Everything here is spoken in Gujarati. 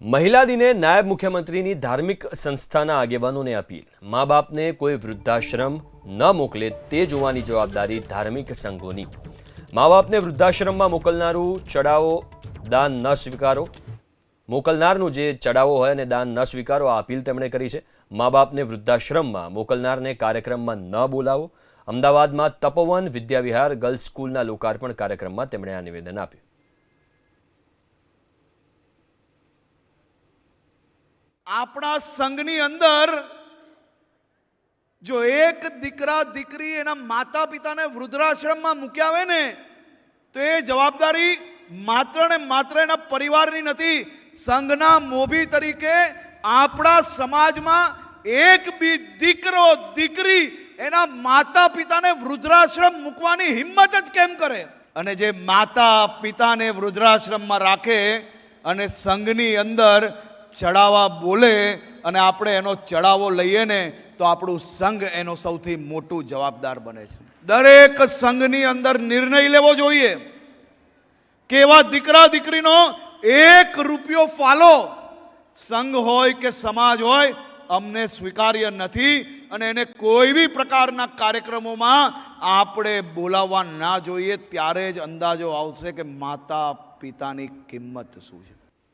મહિલા દિને નાયબ મુખ્યમંત્રીની ધાર્મિક સંસ્થાના આગેવાનોને અપીલ। મા બાપને કોઈ વૃદ્ધાશ્રમ ન મોકલે તે જોવાની જવાબદારી ધાર્મિક સંઘોની। મા બાપને વૃદ્ધાશ્રમમાં મોકલનારું ચડાવો દાન ન સ્વીકારો। મોકલનારનું જે ચડાવો હોય અને દાન ન સ્વીકારો આ અપીલ તેમણે કરી છે। મા બાપને વૃદ્ધાશ્રમમાં મોકલનારને કાર્યક્રમમાં ન બોલાવો। અમદાવાદમાં તપોવન વિદ્યાવિહાર ગર્લ્સ સ્કૂલના લોકાર્પણ કાર્યક્રમમાં તેમણે આ નિવેદન આપ્યું। આપણા સંઘની અંદર જો એક દીકરા દીકરી એના માતા પિતાને વૃદ્ધાશ્રમમાં મૂક્યા હોય ને તો એ જવાબદારી માત્ર ને માત્ર એના પરિવારની નથી, સંઘના મોભી તરીકે આપણા સમાજમાં એક બી દીકરો દીકરી એના માતા પિતાને વૃદ્ધાશ્રમ મૂકવાની હિંમત જ કેમ કરે? અને જે માતા પિતાને વૃદ્ધાશ્રમમાં રાખે અને સંઘની અંદર ચડાવા બોલે અને આપણે એનો ચડાવો લઈએ ને તો આપણું સંઘ એનો સૌથી મોટું જવાબદાર બને છે। દરેક સંઘની અંદર નિર્ણય લેવો જોઈએ કે એવા દીકરા દીકરીનો એક રૂપિયો ફાળો સંઘ હોય કે સમાજ હોય અમને સ્વીકાર્ય નથી અને એને કોઈ બી પ્રકારના કાર્યક્રમોમાં આપણે બોલાવવા ના જોઈએ। ત્યારે જ અંદાજો આવશે કે માતા પિતાની કિંમત શું છે।